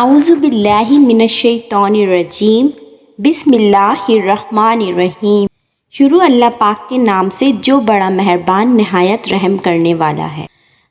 اعوذ باللہ من الشیطان الرجیم بسم اللہ الرحمن الرحیم۔ شروع اللہ پاک کے نام سے جو بڑا مہربان نہایت رحم کرنے والا ہے۔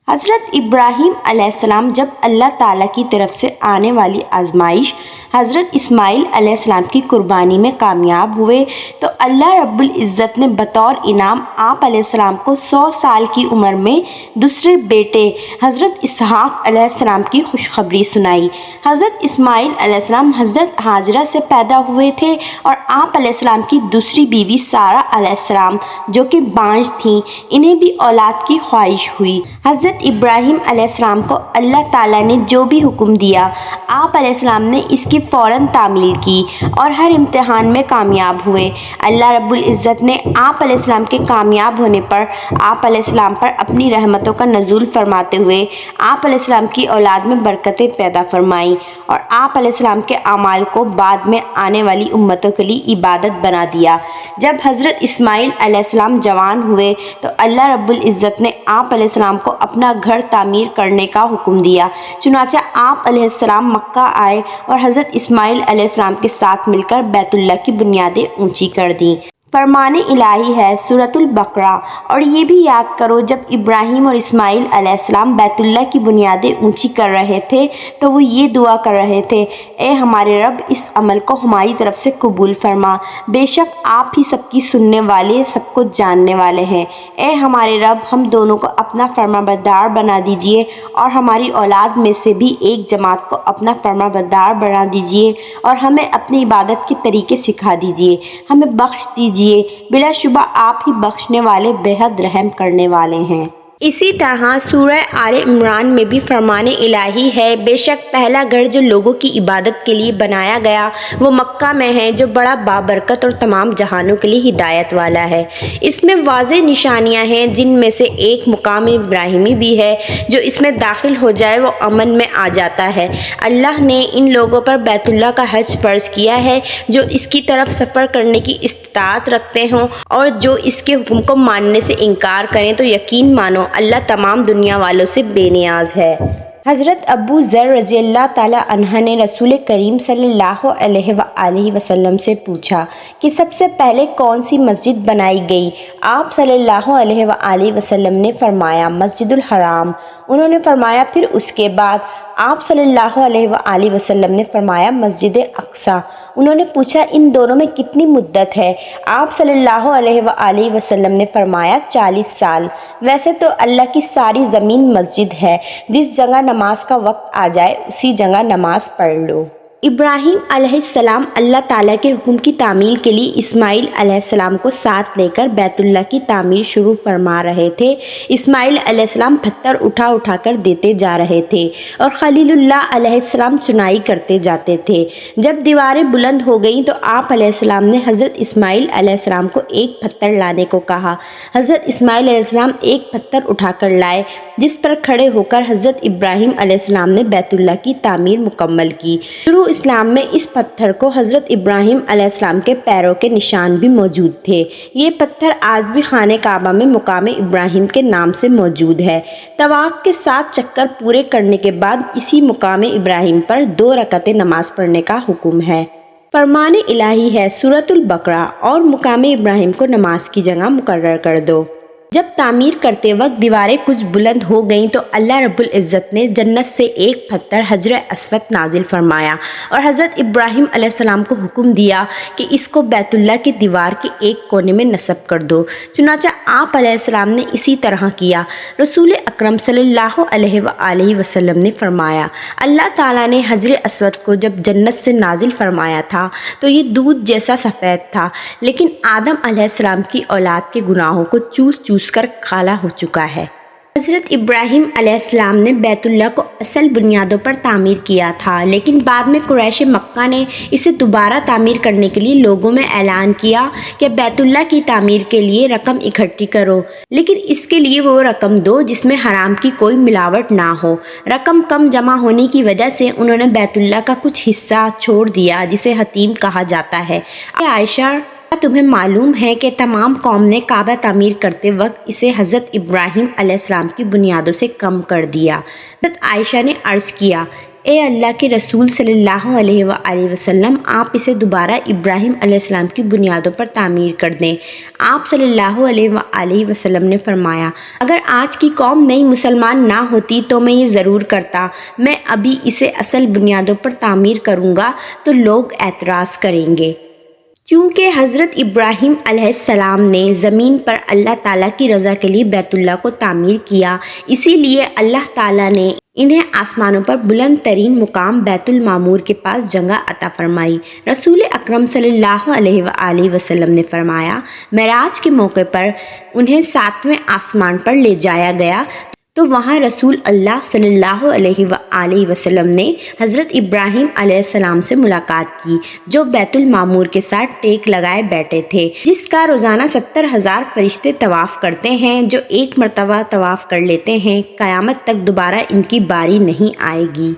حضرت ابراہیم علیہ السلام جب اللہ تعالیٰ کی طرف سے آنے والی آزمائش حضرت اسماعیل علیہ السلام کی قربانی میں کامیاب ہوئے تو اللہ رب العزت نے بطور انعام آپ علیہ السلام کو 100 سال کی عمر میں دوسرے بیٹے حضرت اسحاق علیہ السلام کی خوشخبری سنائی۔ حضرت اسماعیل علیہ السلام حضرت ہاجرہ سے پیدا ہوئے تھے اور آپ علیہ السلام کی دوسری بیوی سارہ علیہ السلام جو کہ بانجھ تھیں، انہیں بھی اولاد کی خواہش ہوئی۔ حضرت ابراہیم علیہ السلام کو اللہ تعالیٰ نے جو بھی حکم دیا آپ علیہ السلام نے اس کی فوراً تعمیل کی اور ہر امتحان میں کامیاب ہوئے۔ اللہ رب العزت نے آپ علیہ السلام کے کامیاب ہونے پر آپ علیہ السلام پر اپنی رحمتوں کا نزول فرماتے ہوئے آپ علیہ السلام کی اولاد میں برکتیں پیدا فرمائیں اور آپ علیہ السلام کے اعمال کو بعد میں آنے والی امتوں کے لیے عبادت بنا دیا۔ جب حضرت اسماعیل علیہ السلام جوان ہوئے تو اللہ رب العزت نے آپ علیہ السلام کو اپنا گھر تعمیر کرنے کا حکم دیا، چنانچہ آپ علیہ السلام مکہ آئے اور حضرت اسماعیل علیہ السلام کے ساتھ مل کر بیت اللہ کی بنیادیں اونچی کر دیں۔ فرمان الہی ہے سورۃ البقرہ۔ اور یہ بھی یاد کرو جب ابراہیم اور اسماعیل علیہ السلام بیت اللہ کی بنیادیں اونچی کر رہے تھے تو وہ یہ دعا کر رہے تھے، اے ہمارے رب اس عمل کو ہماری طرف سے قبول فرما، بے شک آپ ہی سب کی سننے والے سب کو جاننے والے ہیں۔ اے ہمارے رب ہم دونوں کو اپنا فرمانبردار بنا دیجئے اور ہماری اولاد میں سے بھی ایک جماعت کو اپنا فرمانبردار بنا دیجئے اور ہمیں اپنی عبادت کے طریقے سکھا دیجئے، ہمیں بخش دیجئے، بلا شبہ آپ ہی بخشنے والے بے حد رحم کرنے والے ہیں۔ اسی طرح سورہ آل عمران میں بھی فرمان الہی ہے، بے شک پہلا گھر جو لوگوں کی عبادت کے لیے بنایا گیا وہ مکہ میں ہے جو بڑا بابرکت اور تمام جہانوں کے لیے ہدایت والا ہے۔ اس میں واضح نشانیاں ہیں جن میں سے ایک مقام ابراہیمی بھی ہے، جو اس میں داخل ہو جائے وہ امن میں آ جاتا ہے۔ اللہ نے ان لوگوں پر بیت اللہ کا حج فرض کیا ہے جو اس کی طرف سفر کرنے کی استطاعت رکھتے ہوں اور جو اس کے حکم کو ماننے سے انکار کریں تو یقین مانو اللہ تمام دنیا والوں سے بے نیاز ہے۔ حضرت ابو ذر رضی اللہ تعالی عنہ نے رسول کریم صلی اللہ علیہ وآلہ وسلم سے پوچھا کہ سب سے پہلے کون سی مسجد بنائی گئی؟ آپ صلی اللہ علیہ وآلہ وسلم نے فرمایا مسجد الحرام۔ انہوں نے فرمایا پھر اس کے بعد؟ آپ صلی اللہ علیہ وآلہ وسلم نے فرمایا مسجد اقصیٰ۔ انہوں نے پوچھا ان دونوں میں کتنی مدت ہے؟ آپ صلی اللہ علیہ وآلہ وسلم نے فرمایا 40 سال۔ ویسے تو اللہ کی ساری زمین مسجد ہے، جس جگہ نماز کا وقت آ جائے اسی جگہ نماز پڑھ لو۔ ابراہیم علیہ السلام اللہ تعالیٰ کے حکم کی تعمیل کے لیے اسماعیل علیہ السلام کو ساتھ لے کر بیت اللہ کی تعمیر شروع فرما رہے تھے۔ اسماعیل علیہ السلام پتھر اٹھا اٹھا کر دیتے جا رہے تھے اور خلیل اللہ علیہ السلام چنائی کرتے جاتے تھے۔ جب دیواریں بلند ہو گئیں تو آپ علیہ السلام نے حضرت اسماعیل علیہ السلام کو ایک پتھر لانے کو کہا۔ حضرت اسماعیل علیہ السلام ایک پتھر اٹھا کر لائے جس پر کھڑے ہو کر حضرت ابراہیم علیہ السلام نے بیت اللہ کی تعمیر مکمل کی۔ شروع اسلام میں اس پتھر کو حضرت ابراہیم علیہ السلام کے پیروں کے نشان بھی موجود تھے۔ یہ پتھر آج بھی خانہ کعبہ میں مقام ابراہیم کے نام سے موجود ہے۔ طواف کے 7 چکر پورے کرنے کے بعد اسی مقام ابراہیم پر 2 رکعتیں نماز پڑھنے کا حکم ہے۔ فرمان الہی ہے سورۃ البقرہ۔ اور مقام ابراہیم کو نماز کی جگہ مقرر کر دو۔ جب تعمیر کرتے وقت دیواریں کچھ بلند ہو گئیں تو اللہ رب العزت نے جنت سے ایک پتھر حجر اسود نازل فرمایا اور حضرت ابراہیم علیہ السلام کو حکم دیا کہ اس کو بیت اللہ کی دیوار کے ایک کونے میں نصب کر دو۔ چنانچہ آپ علیہ السلام نے اسی طرح کیا۔ رسول اکرم صلی اللہ علیہ وآلہ وسلم نے فرمایا اللہ تعالیٰ نے حجر اسود کو جب جنت سے نازل فرمایا تھا تو یہ دودھ جیسا سفید تھا، لیکن آدم علیہ السلام کی اولاد کے گناہوں کو چوس چوس کر کالا ہو چکا ہے۔ حضرت ابراہیم علیہ السلام نے بیت اللہ کو اصل بنیادوں پر تعمیر کیا تھا، لیکن بعد میں قریش مکہ نے اسے دوبارہ تعمیر کرنے کے لیے لوگوں میں اعلان کیا کہ بیت اللہ کی تعمیر کے لیے رقم اکٹھی کرو، لیکن اس کے لیے وہ رقم دو جس میں حرام کی کوئی ملاوٹ نہ ہو۔ رقم کم جمع ہونے کی وجہ سے انہوں نے بیت اللہ کا کچھ حصہ چھوڑ دیا جسے حتیم کہا جاتا ہے۔ عائشہ تمہیں معلوم ہے کہ تمام قوم نے کعبہ تعمیر کرتے وقت اسے حضرت ابراہیم علیہ السلام کی بنیادوں سے کم کر دیا۔ حضرت عائشہ نے عرض کیا اے اللہ کے رسول صلی اللہ علیہ وآلہ وسلم، آپ اسے دوبارہ ابراہیم علیہ السلام کی بنیادوں پر تعمیر کر دیں۔ آپ صلی اللہ علیہ وآلہ وسلم نے فرمایا، اگر آج کی قوم نئی مسلمان نہ ہوتی تو میں یہ ضرور کرتا، میں ابھی اسے اصل بنیادوں پر تعمیر کروں گا تو لوگ اعتراض کریں گے۔ چونکہ حضرت ابراہیم علیہ السلام نے زمین پر اللہ تعالیٰ کی رضا کے لیے بیت اللہ کو تعمیر کیا، اسی لیے اللہ تعالیٰ نے انہیں آسمانوں پر بلند ترین مقام بیت المعمور کے پاس جگہ عطا فرمائی۔ رسول اکرم صلی اللہ علیہ وآلہ وسلم نے فرمایا، معراج کے موقع پر انہیں 7ویں آسمان پر لے جایا گیا تو وہاں رسول اللہ صلی اللہ علیہ وآلہ وسلم نے حضرت ابراہیم علیہ السلام سے ملاقات کی، جو بیت المعمور کے ساتھ ٹیک لگائے بیٹھے تھے، جس کا روزانہ 70,000 فرشتے طواف کرتے ہیں۔ جو ایک مرتبہ طواف کر لیتے ہیں، قیامت تک دوبارہ ان کی باری نہیں آئے گی۔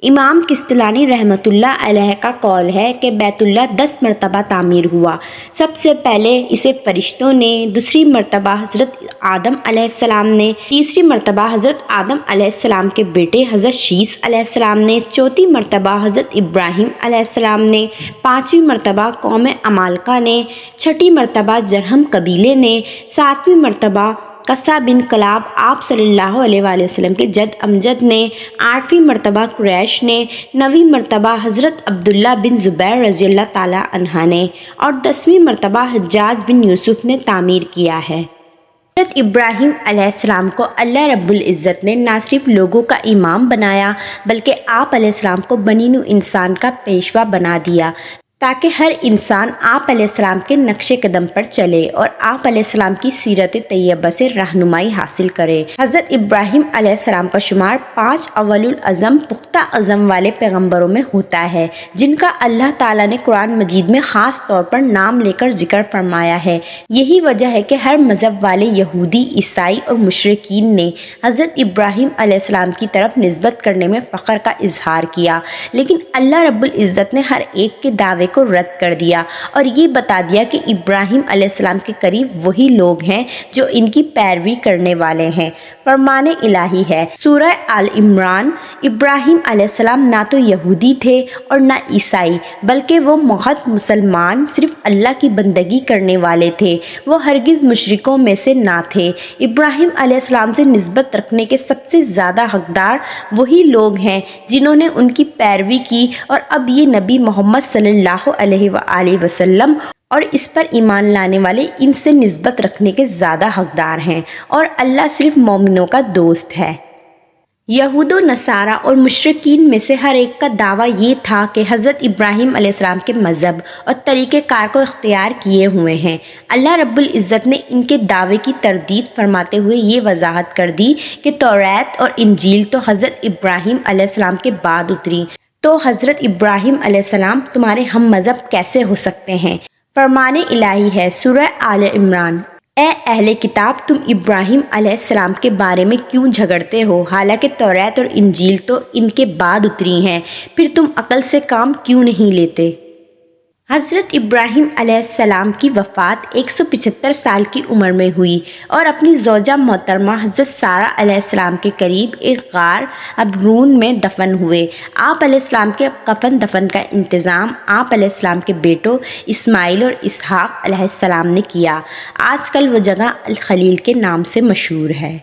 امام کستلانی رحمۃ اللہ علیہ کا قول ہے کہ بیت اللہ 10 مرتبہ تعمیر ہوا۔ سب سے پہلے اسے فرشتوں نے، دوسری مرتبہ حضرت آدم علیہ السلام نے، تیسری مرتبہ حضرت آدم علیہ السلام کے بیٹے حضرت شیس علیہ السلام نے، چوتھی مرتبہ حضرت ابراہیم علیہ السلام نے، پانچویں مرتبہ قوم عمالقہ نے، چھٹی مرتبہ جرہم قبیلے نے، ساتویں مرتبہ قصہ بن کلاب آپ صلی اللہ علیہ وآلہ وسلم کے جد امجد نے، آٹھویں مرتبہ قریش نے، نویں مرتبہ حضرت عبداللہ بن زبیر رضی اللہ تعالیٰ عنہ نے، اور 10ویں مرتبہ حجاج بن یوسف نے تعمیر کیا ہے۔ حضرت ابراہیم علیہ السلام کو اللہ رب العزت نے نہ صرف لوگوں کا امام بنایا بلکہ آپ علیہ السلام کو بنی نوع انسان کا پیشوا بنا دیا، تاکہ ہر انسان آپ علیہ السلام کے نقش قدم پر چلے اور آپ علیہ السلام کی سیرت طیبہ سے رہنمائی حاصل کرے۔ حضرت ابراہیم علیہ السلام کا شمار 5 اول العزم پختہ عزم والے پیغمبروں میں ہوتا ہے، جن کا اللہ تعالیٰ نے قرآن مجید میں خاص طور پر نام لے کر ذکر فرمایا ہے۔ یہی وجہ ہے کہ ہر مذہب والے یہودی، عیسائی اور مشرکین نے حضرت ابراہیم علیہ السلام کی طرف نسبت کرنے میں فخر کا اظہار کیا، لیکن اللہ رب العزت نے ہر ایک کے دعوے کو رد کر دیا اور یہ بتا دیا کہ ابراہیم علیہ السلام کے قریب وہی لوگ ہیں جو ان کی پیروی کرنے والے ہیں۔ فرمان الہی ہے سورہ آل عمران، ابراہیم علیہ السلام نہ تو یہودی تھے اور نہ عیسائی، بلکہ وہ محض مسلمان، صرف اللہ کی بندگی کرنے والے تھے، وہ ہرگز مشرکوں میں سے نہ تھے۔ ابراہیم علیہ السلام سے نسبت رکھنے کے سب سے زیادہ حقدار وہی لوگ ہیں جنہوں نے ان کی پیروی کی، اور اب یہ نبی محمد صلی اللہ علیہ وآلہ وسلم اور اس پر ایمان لانے والے ان سے نسبت رکھنے کے زیادہ حقدار ہیں، اور اللہ صرف مومنوں کا دوست ہے۔ یہود و نصارہ اور مشرکین میں سے ہر ایک کا دعویٰ یہ تھا کہ حضرت ابراہیم علیہ السلام کے مذہب اور طریقہ کار کو اختیار کیے ہوئے ہیں۔ اللہ رب العزت نے ان کے دعوے کی تردید فرماتے ہوئے یہ وضاحت کر دی کہ توریت اور انجیل تو حضرت ابراہیم علیہ السلام کے بعد اتری، تو حضرت ابراہیم علیہ السلام تمہارے ہم مذہب کیسے ہو سکتے ہیں؟ فرمان الہی ہے سورہ آل عمران، اے اہل کتاب، تم ابراہیم علیہ السلام کے بارے میں کیوں جھگڑتے ہو، حالانکہ توریت اور انجیل تو ان کے بعد اتری ہیں، پھر تم عقل سے کام کیوں نہیں لیتے؟ حضرت ابراہیم علیہ السلام کی وفات 175 سال کی عمر میں ہوئی اور اپنی زوجہ محترمہ حضرت سارہ علیہ السلام کے قریب ایک غار ابرون میں دفن ہوئے۔ آپ علیہ السلام کے کفن دفن کا انتظام آپ علیہ السلام کے بیٹوں اسماعیل اور اسحاق علیہ السلام نے کیا۔ آج کل وہ جگہ الخلیل کے نام سے مشہور ہے۔